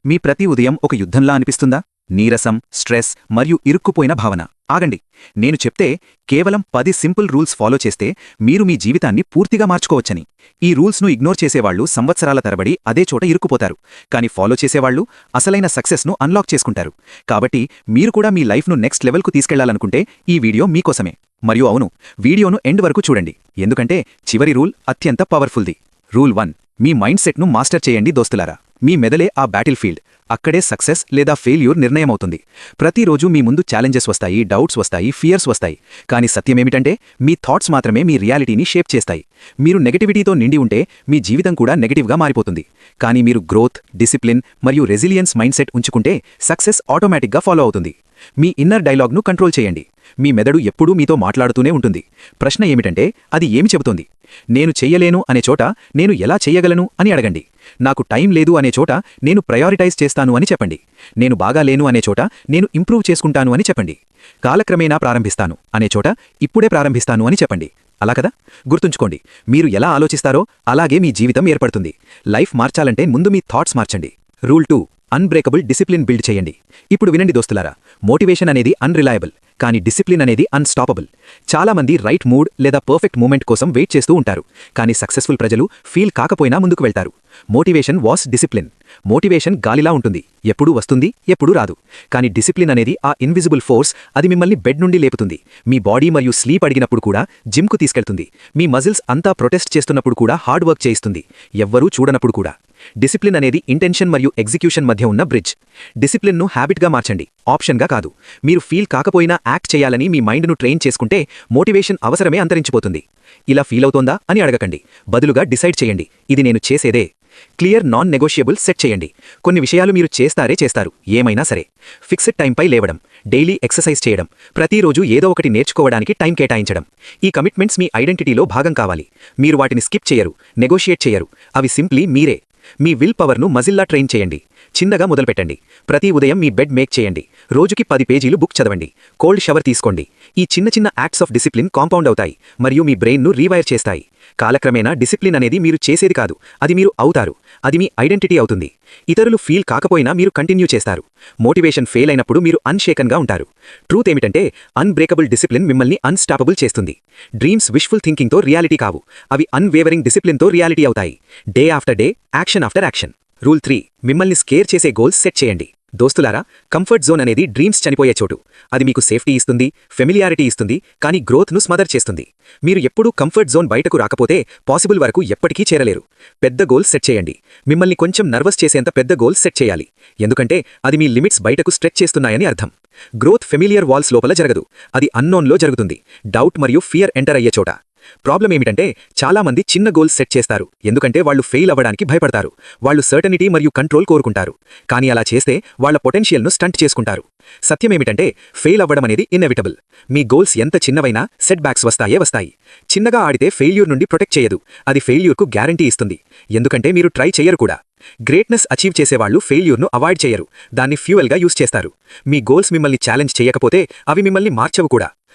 మీ ప్రతి ఉదయం ఒక యుద్ధంలా అనిపిస్తుందా? నీరసం, స్ట్రెస్ మరియు ఇరుక్కుపోయిన భావన. ఆగండి, నేను చెప్తే కేవలం 10 సింపుల్ రూల్స్ ఫాలో చేస్తే మీరు మీ జీవితాన్ని పూర్తిగా మార్చుకోవచ్చని. ఈ రూల్స్ను ఇగ్నోర్ చేసేవాళ్లు సంవత్సరాల తరబడి అదే చోట ఇరుక్కుపోతారు, కానీ ఫాలో చేసేవాళ్లు అసలైన సక్సెస్ను అన్లాక్ చేసుకుంటారు. కాబట్టి మీరు కూడా మీ లైఫ్ను నెక్స్ట్ లెవెల్కు తీసుకెళ్లాలనుకుంటే ఈ వీడియో మీకోసమే. మరియు అవును, వీడియోను ఎండ్ వరకు చూడండి, ఎందుకంటే చివరి రూల్ అత్యంత పవర్ఫుల్ది. రూల్ 1, మీ మైండ్ సెట్ను మాస్టర్ చేయండి దోస్తులారా. మీ మెదలే ఆ బ్యాటిల్ ఫీల్డ్. అక్కడే సక్సెస్ లేదా ఫెయిల్యూర్ నిర్ణయమవుతుంది. ప్రతిరోజు మీ ముందు ఛాలెంజెస్ వస్తాయి, డౌట్స్ వస్తాయి, ఫియర్స్ వస్తాయి. కానీ సత్యమేమిటంటే మీ థాట్స్ మాత్రమే మీ రియాలిటీని షేప్ చేస్తాయి. మీరు నెగటివిటీతో నిండి ఉంటే మీ జీవితం కూడా నెగటివ్గా మారిపోతుంది. కానీ మీరు గ్రోత్, డిసిప్లిన్ మరియు రెసిలియన్స్ మైండ్ సెట్ ఉంచుకుంటే సక్సెస్ ఆటోమేటిక్గా ఫాలో అవుతుంది. మీ ఇన్నర్ డైలాగ్ను కంట్రోల్ చేయండి. మీ మెదడు ఎప్పుడూ మీతో మాట్లాడుతూనే ఉంటుంది. ప్రశ్న ఏమిటంటే అది ఏమి చెబుతోంది? నేను చెయ్యలేను అనే చోట నేను ఎలా చెయ్యగలను అని అడగండి. నాకు టైం లేదు అనే చోట నేను ప్రయారిటైజ్ చేస్తాను అని చెప్పండి. నేను బాగా లేను అనే చోట నేను ఇంప్రూవ్ చేసుకుంటాను అని చెప్పండి. కాలక్రమేణా ప్రారంభిస్తాను అనే చోట ఇప్పుడే ప్రారంభిస్తాను అని చెప్పండి. అలా కదా? గుర్తుంచుకోండి, మీరు ఎలా ఆలోచిస్తారో అలాగే మీ జీవితం ఏర్పడుతుంది. లైఫ్ మార్చాలంటే ముందు మీ థాట్స్ మార్చండి. రూల్ 2, అన్బ్రేకబుల్ డిసిప్లిన్ బిల్డ్ చేయండి. ఇప్పుడు వినండి దోస్తులారా, మోటివేషన్ అనేది అన్రిలయబుల్, కానీ డిసిప్లిన్ అనేది అన్స్టాపబుల్. చాలామంది రైట్ మూడ్ లేదా పర్ఫెక్ట్ మూమెంట్ కోసం వెయిట్ చేస్తూ ఉంటారు, కానీ సక్సెస్ఫుల్ ప్రజలు ఫీల్ కాకపోయినా ముందుకు వెళ్తారు. Motivation was discipline. మోటివేషన్ గాలిలా ఉంటుంది, ఎప్పుడూ వస్తుంది, ఎప్పుడూ రాదు. కానీ డిసిప్లిన్ అనేది ఆ ఇన్విజిబుల్ ఫోర్స్. అది మిమ్మల్ని బెడ్ నుండి లేపుతుంది, మీ బాడీ మరియు స్లీప్ అడిగినప్పుడు కూడా జిమ్కు తీసుకెళ్తుంది, మీ మజిల్స్ అంతా ప్రొటెస్ట్ చేస్తున్నప్పుడు కూడా హార్డ్ వర్క్ చేయిస్తుంది, ఎవ్వరూ చూడనప్పుడు కూడా. డిసిప్లిన్ అనేది ఇంటెన్షన్ మరియు ఎగ్జిక్యూషన్ మధ్య ఉన్న బ్రిడ్జ్. డిసిప్లిన్ను హ్యాబిట్గా మార్చండి, ఆప్షన్గా కాదు. మీరు ఫీల్ కాకపోయినా యాక్ట్ చేయాలని మీ మైండ్ను ట్రైన్ చేసుకుంటే మోటివేషన్ అవసరమే అంతరించిపోతుంది. ఇలా ఫీల్ అవుతోందా అని అడగకండి, బదులుగా డిసైడ్ చేయండి, ఇది నేను చేసేదే. క్లియర్ నాన్ నెగోషియబుల్ సెట్ చేయండి. కొన్ని విషయాలు మీరు చేస్తారు, ఏమైనా సరే. ఫిక్స్డ్ టైంపై లేవడం, డైలీ ఎక్సర్సైజ్ చేయడం, ప్రతిరోజు ఏదో ఒకటి నేర్చుకోవడానికి టైం కేటాయించడం. ఈ కమిట్మెంట్స్ మీ ఐడెంటిటీలో భాగం కావాలి. మీరు వాటిని స్కిప్ చేయరు, నెగోషియేట్ చేయరు. అవి సింప్లీ మీరే. మీ విల్ పవర్ను మజిల్లా ట్రైన్ చేయండి. చిన్నగా మొదలుపెట్టండి. ప్రతి ఉదయం మీ బెడ్ మేక్ చేయండి. రోజుకి 10 పేజీలు బుక్ చదవండి. కోల్డ్ షవర్ తీసుకోండి. ఈ చిన్న చిన్న యాక్ట్స్ ఆఫ్ డిసిప్లిన్ కాంపౌండ్ అవుతాయి మరియు మీ బ్రెయిన్ను రీవైర్ చేస్తాయి. కాలక్రమేణా డిసిప్లిన్ అనేది మీరు చేసేది కాదు, అది మీరు అవుతారు. అది మీ ఐడెంటిటీ అవుతుంది. ఇతరులు ఫీల్ కాకపోయినా మీరు కంటిన్యూ చేస్తారు. మోటివేషన్ ఫెయిల్ అయినప్పుడు మీరు అన్షేకన్గా ఉంటారు. ట్రూత్ ఏమిటంటే అన్బ్రేకబుల్ డిసిప్లిన్ మిమ్మల్ని అన్స్టాపబుల్ చేస్తుంది. డ్రీమ్స్ విష్ఫుల్ థింకింగ్తో రియాలిటీ కావు, అవి అన్వేవరింగ్ డిసిప్లిన్తో రియాలిటీ అవుతాయి. Day after day, action after action. Rule 3, మిమ్మల్ని స్కేర్ చేసే గోల్స్ సెట్ చేయండి. దోస్తులారా, కంఫర్ట్ జోన్ అనేది డ్రీమ్స్ చనిపోయే చోటు. అది మీకు సేఫ్టీ ఇస్తుంది, ఫెమిలియారిటీ ఇస్తుంది, కానీ గ్రోత్ను స్మదర్ చేస్తుంది. మీరు ఎప్పుడూ కంఫర్ట్ జోన్ బయటకు రాకపోతే పాసిబుల్ వరకు ఎప్పటికీ చేరలేరు. పెద్ద గోల్స్ సెట్ చేయండి. మిమ్మల్ని కొంచెం నర్వస్ చేసేంత పెద్ద గోల్స్ సెట్ చేయాలి, ఎందుకంటే అది మీ లిమిట్స్ బయటకు స్ట్రెచ్ చేస్తున్నాయని అర్థం. గ్రోత్ ఫెమిలియర్ వాల్స్ లోపల జరగదు, అది అన్నోన్లో జరుగుతుంది, డౌట్ మరియు ఫియర్ ఎంటర్ అయ్యే చోట. ప్రాబ్లం ఏమిటంటే చాలామంది చిన్న గోల్స్ సెట్ చేస్తారు, ఎందుకంటే వాళ్ళు ఫెయిల్ అవ్వడానికి భయపడతారు. వాళ్ళు సర్టనిటీ మరియు కంట్రోల్ కోరుకుంటారు, కానీ అలా చేస్తే వాళ్ళ పొటెన్షియల్ను స్టంట్ చేసుకుంటారు. సత్యమేమిటంటే ఫెయిల్ అవ్వడం అనేది ఇన్నెవిటబుల్. మీ గోల్స్ ఎంత చిన్నవైనా సెట్ బ్యాక్స్ వస్తాయి. చిన్నగా ఆడితే ఫెయిల్యూర్ నుండి ప్రొటెక్ట్ చేయదు, అది ఫెయిల్యూర్కు గ్యారంటీ ఇస్తుంది, ఎందుకంటే మీరు ట్రై చేయరు కూడా. గ్రేట్నెస్ అచీవ్ చేసేవాళ్లు ఫెయిల్యూర్ను అవాయిడ్ చేయరు, దాన్ని ఫ్యూయల్గా యూజ్ చేస్తారు. మీ గోల్స్ మిమ్మల్ని ఛాలెంజ్ చేయకపోతే అవి మిమ్మల్ని మార్చవు కూడా.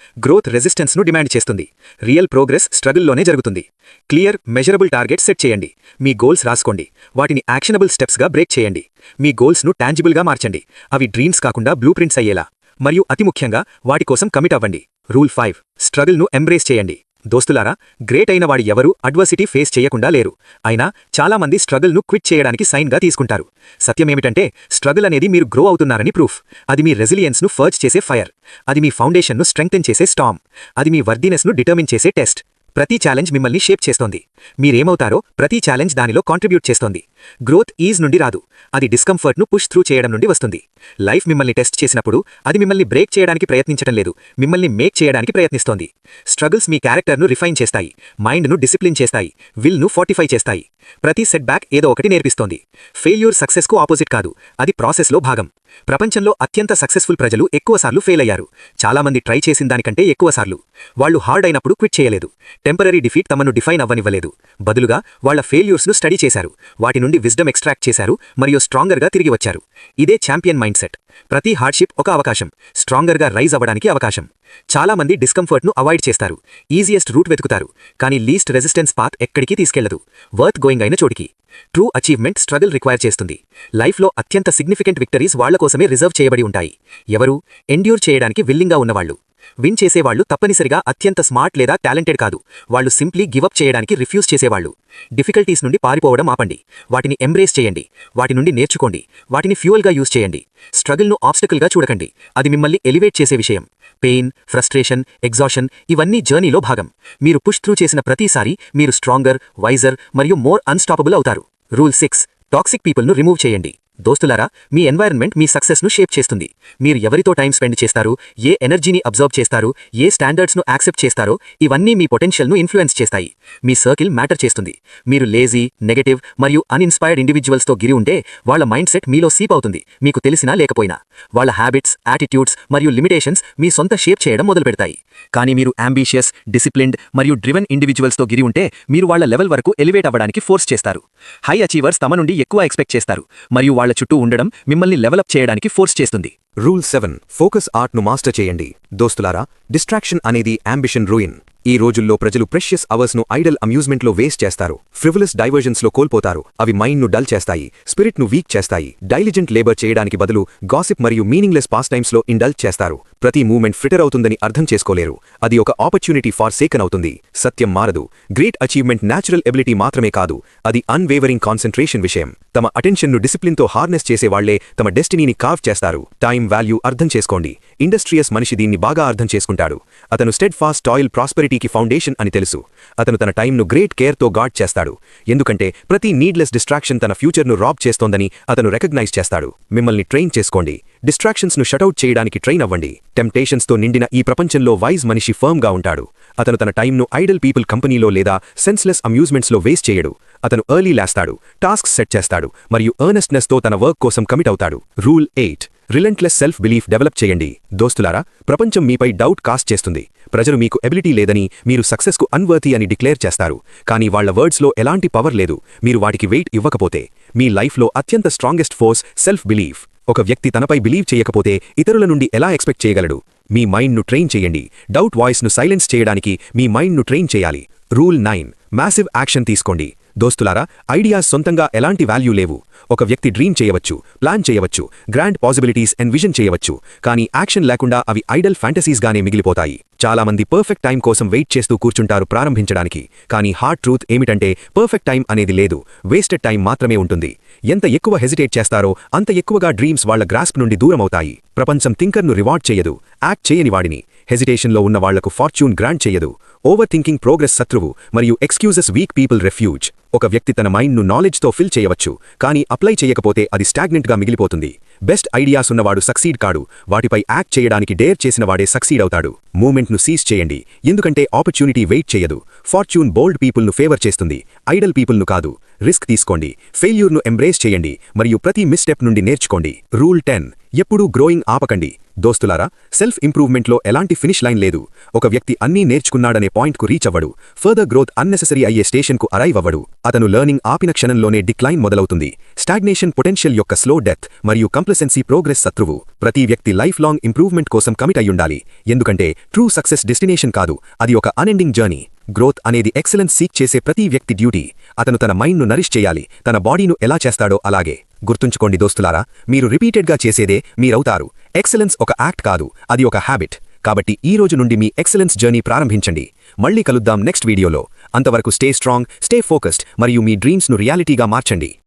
గ్రోత్ రెసిస్టెన్స్ను డిమాండ్ చేస్తుంది. రియల్ ప్రోగ్రెస్ స్ట్రగుల్లోనే జరుగుతుంది. క్లియర్, మెజరబుల్ టార్గెట్ సెట్ చేయండి. మీ గోల్స్ రాసుకోండి, వాటిని యాక్షనబుల్ స్టెప్స్గా బ్రేక్ చేయండి. మీ గోల్స్ను టాంజిబుల్గా మార్చండి, అవి డ్రీమ్స్ కాకుండా బ్లూ ప్రింట్స్ అయ్యేలా. మరియు అతి ముఖ్యంగా వాటి కోసం కమిట్ అవ్వండి. రూల్ 5, స్ట్రగుల్ను ఎంబ్రేస్ చేయండి. దోస్తులారా, గ్రేట్ అయిన వాడి ఎవరూ అడ్వర్సిటీ ఫేస్ చేయకుండా లేరు. అయినా చాలామంది స్ట్రగుల్ను క్విట్ చేయడానికి సైన్గా తీసుకుంటారు. సత్యమేమిటంటే స్ట్రగుల్ అనేది మీరు గ్రో అవుతున్నారని ప్రూఫ్. అది మీ రెసిలియన్స్ను ఫర్జ్ చేసే ఫైర్. అది మీ ఫౌండేషన్ను స్ట్రెంగ్తెన్ చేసే స్టార్మ్. అది మీ వర్దినెస్ను డిటర్మిన్ చేసే టెస్ట్. ప్రతి ఛాలెంజ్ మిమ్మల్ని షేప్ చేస్తోంది. మీరేమవుతారో ప్రతి ఛాలెంజ్ దానిలో కాంట్రిబ్యూట్ చేస్తోంది. గ్రోత్ ఈజ్ నుండి రాదు, అది డిస్కంఫర్ట్ను పుష్ త్రూ చేయడం నుండి వస్తుంది. లైఫ్ మిమ్మల్ని టెస్ట్ చేసినప్పుడు అది మిమ్మల్ని బ్రేక్ చేయడానికి ప్రయత్నించడం లేదు, మిమ్మల్ని మేక్ చేయడానికి ప్రయత్నిస్తోంది. స్ట్రగుల్స్ మీ క్యారెక్టర్ను రిఫైన్ చేస్తాయి, మైండ్ను డిసిప్లిన్ చేస్తాయి, విల్ను ఫోర్టిఫై చేస్తాయి. ప్రతి సెట్ బ్యాక్ ఏదో ఒకటి నేర్పిస్తోంది. ఫెయిల్యూర్ సక్సెస్కు ఆపోజిట్ కాదు, అది ప్రాసెస్లో భాగం. ప్రపంచంలో అత్యంత సక్సెస్ఫుల్ ప్రజలు ఎక్కువసార్లు ఫెయిల్ అయ్యారు. చాలామంది ట్రై చేసిన దానికంటే ఎక్కువసార్లు. వాళ్ళు హార్డ్ అయినప్పుడు క్విట్ చేయలేదు, టెంపరరీ డిఫీట్ తమను డిఫైన్ అవ్వనివ్వలేదు. బదులుగా వాళ్ల ఫెయిల్యూర్స్ను స్టడీ చేశారు, వాటి నుండి విజ్డమ్ ఎక్స్ట్రాక్ట్ చేశారు మరియు స్ట్రాంగర్గా తిరిగి వచ్చారు. ఇదే ఛాంపియన్ మైండ్ సెట్. ప్రతి హార్డ్షిప్ ఒక అవకాశం, స్ట్రాంగర్గా రైజ్ అవ్వడానికి అవకాశం. చాలా మంది డిస్కంఫర్ట్ను అవాయిడ్ చేస్తారు, ఈజియెస్ట్ రూట్ వెతుకుతారు, కానీ లీస్ట్ రెసిస్టెన్స్ పాత్ ఎక్కడికి తీసుకెళ్లదు, వర్త్ గోయింగ్ అయిన చోటికి. ట్రూ అచీవ్మెంట్ స్ట్రగుల్ రిక్వైర్ చేస్తుంది. లైఫ్లో అత్యంత సిగ్నిఫికెంట్ విక్టరీస్ వాళ్ల కోసమే రిజర్వ్ చేయబడి ఉంటాయి. ఎవరు? ఎండ్యూర్ చేయడానికి విల్లింగ్గా ఉన్నవాళ్లు. విన్ చేసేవాళ్లు తప్పనిసరిగా అత్యంత స్మార్ట్ లేదా టాలెంటెడ్ కాదు, వాళ్లు సింప్లీ గివప్ చేయడానికి రిఫ్యూజ్ చేసేవాళ్లు. డిఫికల్టీస్ నుండి పారిపోవడం ఆపండి, వాటిని ఎంబ్రేస్ చేయండి, వాటి నుండి నేర్చుకోండి, వాటిని ఫ్యూయల్గా యూజ్ చేయండి. స్ట్రగుల్ను ఆబ్స్టకల్గా చూడకండి, అది మిమ్మల్ని ఎలివేట్ చేసే విషయం. పెయిన్, ఫ్రస్ట్రేషన్, ఎగ్జాషన్ ఇవన్నీ జర్నీలో భాగం. మీరు పుష్ త్రూ చేసిన ప్రతిసారి మీరు స్ట్రాంగర్, వైజర్ మరియు మోర్ అన్స్టాపబుల్ అవుతారు. రూల్ 6: టాక్సిక్ పీపుల్ను రిమూవ్ చేయండి. దోస్తులారా, మీ ఎన్వైరన్మెంట్ మీ సక్సెస్ను షేప్ చేస్తుంది. మీరు ఎవరితో టైం స్పెండ్ చేస్తారు, ఏ ఎనర్జీని అబ్జర్వ్ చేస్తారు, ఏ స్టాండర్డ్స్ను యాక్సెప్ట్ చేస్తారో ఇవన్నీ మీ పొటెన్షియల్ను ఇన్ఫ్లుయెన్స్ చేస్తాయి. మీ సర్కిల్ మ్యాటర్ చేస్తుంది. మీరు లేజీ, నెగటివ్ మరియు అన్ఇన్స్పైర్డ్ ఇండివిజువల్స్తో గిరి ఉంటే వాళ్ళ మైండ్ సెట్ మీలో సీప్ అవుతుంది, మీకు తెలిసినా లేకపోయినా. వాళ్ళ హ్యాబిట్స్, యాటిట్యూడ్స్ మరియు లిమిటేషన్స్ మీ సొంత షేప్ చేయడం మొదలుపెడతాయి. కానీ మీరు అంబిషియస్, డిసిప్లిన్డ్ మరియు డ్రివెన్ ఇండివిజువల్స్తో గిరి ఉంటే మీరు వాళ్ళ లెవెల్ వరకు ఎలివేట్ అవ్వడానికి ఫోర్స్ చేస్తారు. హై అచీవర్స్ తమ నుండి ఎక్కువ ఎక్స్పెక్ట్ చేస్తారు మరియు వాళ్ళ చుట్టూ ఉండడం మిమ్మల్ని లెవెలప్ చేయడానికి ఫోర్స్ చేస్తుంది. రూల్ 7: ఫోకస్ ఆర్ట్ను మాస్టర్ చేయండి. దోస్తులారా, డిస్ట్రాక్షన్ అనేది అంబిషన్ రూయిన్. ఈ రోజుల్లో ప్రజలు ప్రెషియస్ అవర్స్ను ఐడల్ అమ్యూజ్మెంట్లో వేస్ట్ చేస్తారు, ఫ్రివలస్ డైవర్జన్స్లో కోల్పోతారు. అవి మైండ్ను డల్ చేస్తాయి, స్పిరిట్ను వీక్ చేస్తాయి. డైలిజెంట్ లేబర్ చేయడానికి బదులు గాసిప్ మరియు మీనింగ్లెస్ పాస్ టైమ్స్లో ఇండల్జ్ చేస్తారు. ప్రతి మూమెంట్ ఫ్రిటర్ అవుతుందని అర్థం చేసుకోలేరు, అది ఒక ఆపర్చునిటీ ఫార్ సేకన్ అవుతుంది. సత్యం మారదు. గ్రేట్ అచీవ్మెంట్ న్యాచురల్ ఎబిలిటీ మాత్రమే కాదు, అది అన్వేవరింగ్ కాన్సంట్రేషన్ విషయం. తమ అటెన్షన్ను డిసిప్లిన్తో హార్నెస్ చేసేవాళ్లే తమ డెస్టినీని కార్వ్ చేస్తారు. టైం వాల్యూ అర్థం చేసుకోండి. ఇండస్ట్రియస్ మనిషి దీన్ని బాగా అర్థం చేసుకుంటాడు. అతను స్టెడ్ ఫాస్ట్ టాయిల్ ప్రాస్పెరిటీకి ఫౌండేషన్ అని తెలుసు. అతను తన టైంను గ్రేట్ కేర్తో గార్డ్ చేస్తాడు, ఎందుకంటే ప్రతి నీడ్లెస్ డిస్ట్రాక్షన్ తన ఫ్యూచర్ను రాబ్ చేస్తోందని అతను రికగ్నైజ్ చేస్తాడు. మిమ్మల్ని ట్రైన్ చేసుకోండి. డిస్ట్రాక్షన్స్ను షటౌట్ చేయడానికి ట్రైన్ అవ్వండి. టెంప్టేషన్స్తో నిండిన ఈ ప్రపంచంలో వైజ్ మనిషి ఫర్మ్గా ఉంటాడు. అతను తన టైంను ఐడల్ పీపుల్ కంపెనీలో లేదా సెన్స్లెస్ అమ్యూజ్మెంట్స్లో వేస్ట్ చేయడు. అతను ఎర్లీ లేస్తాడు, టాస్క్స్ సెట్ చేస్తాడు మరియు ఎర్నెస్ట్నెస్తో తన వర్క్ కోసం కమిట్ అవుతాడు. Rule 8: relentless self belief develop చేయండి. దోస్తులారా, ప్రపంచం మీపై డౌట్ కాస్ట్ చేస్తుంది. ప్రజలు మీకు ఎబిలిటీ లేదని, మీరు సక్సెస్కు అన్వర్తీ అని డిక్లేర్ చేస్తారు. కానీ వాళ్ల వర్డ్స్లో ఎలాంటి పవర్ లేదు, మీరు వాటికి వెయిట్ ఇవ్వకపోతే. మీ లైఫ్లో అత్యంత స్ట్రాంగెస్ట్ ఫోర్స్ సెల్ఫ్ బిలీఫ్. ఒక వ్యక్తి తనపై బిలీవ్ చేయకపోతే ఇతరుల నుండి ఎలా ఎక్స్పెక్ట్ చేయగలడు? మీ మైండ్ను ట్రైన్ చేయండి. డౌట్ వాయిస్ను సైలెన్స్ చేయడానికి మీ మైండ్ను ట్రైన్ చేయాలి. రూల్ 9: మ్యాసివ్ యాక్షన్ తీసుకోండి. దోస్తులారా, ఐడియాస్ సొంతంగా ఎలాంటి వాల్యూ లేవు. ఒక వ్యక్తి డ్రీమ్ చేయవచ్చు, ప్లాన్ చేయవచ్చు, గ్రాండ్ పాసిబిలిటీస్ ఎన్విజన్ చేయవచ్చు, కానీ యాక్షన్ లేకుండా అవి ఐడల్ ఫ్యాంటసీస్గానే మిగిలిపోతాయి. చాలామంది పర్ఫెక్ట్ టైం కోసం వెయిట్ చేస్తూ కూర్చుంటారు ప్రారంభించడానికి. కానీ హార్డ్ ట్రూత్ ఏమిటంటే పర్ఫెక్ట్ టైం అనేది లేదు, వేస్టెడ్ టైం మాత్రమే ఉంటుంది. ఎంత ఎక్కువ హెజిటేట్ చేస్తారో అంత ఎక్కువగా డ్రీమ్స్ వాళ్ల గ్రాస్ప్ నుండి దూరమవుతాయి. ప్రపంచం థింకర్ను రివార్డ్ చేయదు, యాక్ట్ చేయని వాడిని. హెజిటేషన్లో ఉన్న వాళ్లకు ఫార్చ్యూన్ గ్రాంట్ చేయదు. ఓవర్ థింకింగ్ ప్రోగ్రెస్ శత్రువు మరియు ఎక్స్క్యూజెస్ వీక్ పీపుల్ రెఫ్యూజ్. ఒక వ్యక్తి తన మైండ్ను నాలెడ్జ్తో ఫిల్ చేయవచ్చు, కానీ అప్లై చేయకపోతే అది స్టాగ్నెంట్గా మిగిలిపోతుంది. బెస్ట్ ఐడియాస్ ఉన్నవాడు సక్సీడ్ కాడు, వాటిపై యాక్ట్ చేయడానికి డేర్ చేసిన వాడే సక్సీడ్ అవుతాడు. మూమెంట్ను సీజ్ చేయండి, ఎందుకంటే ఆపర్చునిటీ వెయిట్ చేయదు. ఫార్చ్యూన్ బోల్డ్ పీపుల్ను ఫేవర్ చేస్తుంది, ఐడల్ పీపుల్ను కాదు. రిస్క్ తీసుకోండి, ఫెయిల్యూర్ను ఎంబ్రేస్ చేయండి మరియు ప్రతి మిస్స్టెప్ నుండి నేర్చుకోండి. రూల్ 10: ఎప్పుడూ గ్రోయింగ్ ఆపకండి. దోస్తులారా, సెల్ఫ్ ఇంప్రూవ్మెంట్లో ఎలాంటి ఫినిష్ లైన్ లేదు. ఒక వ్యక్తి అన్నీ నేర్చుకున్నాడనే పాయింట్కు రీచ్ అవ్వడు, ఫర్దర్ గ్రోత్ అన్నెసెసరీ అయ్యే స్టేషన్కు అరైవ్ అవ్వడు. అతను లెర్నింగ్ ఆపిన క్షణంలోనే డిక్లైన్ మొదలవుతుంది. స్టాగ్నేషన్ పొటెన్షియల్ యొక్క స్లో డెత్ మరియు కంప్లసెన్సీ ప్రోగ్రెస్ శత్రువు. ప్రతి వ్యక్తి లైఫ్ లాంగ్ ఇంప్రూవ్మెంట్ కోసం కమిట్ అయ్యుండాలి, ఎందుకంటే ట్రూ సక్సెస్ డెస్టినేషన్ కాదు, అది ఒక అన్ఎండింగ్ జర్నీ. గ్రోత్ అనేది ఎక్సలెన్స్ సీక్ చేసే ప్రతి వ్యక్తి డ్యూటీ. అతను తన మైండ్ను నరిష్ చేయాలి, తన బాడీను ఎలా చేస్తాడో అలాగే. గుర్తుంచుకోండి దోస్తులారా, మీరు రిపీటెడ్గా చేసేదే మీరవుతారు. ఎక్సలెన్స్ ఒక యాక్ట్ కాదు, అది ఒక హ్యాబిట్. కాబట్టి ఈ రోజు నుండి మీ ఎక్సలెన్స్ జర్నీ ప్రారంభించండి. మళ్ళీ కలుద్దాం నెక్స్ట్ వీడియోలో. అంతవరకు స్టే స్ట్రాంగ్, స్టే ఫోకస్డ్ మరియు మీ డ్రీమ్స్ను రియాలిటీగా మార్చండి.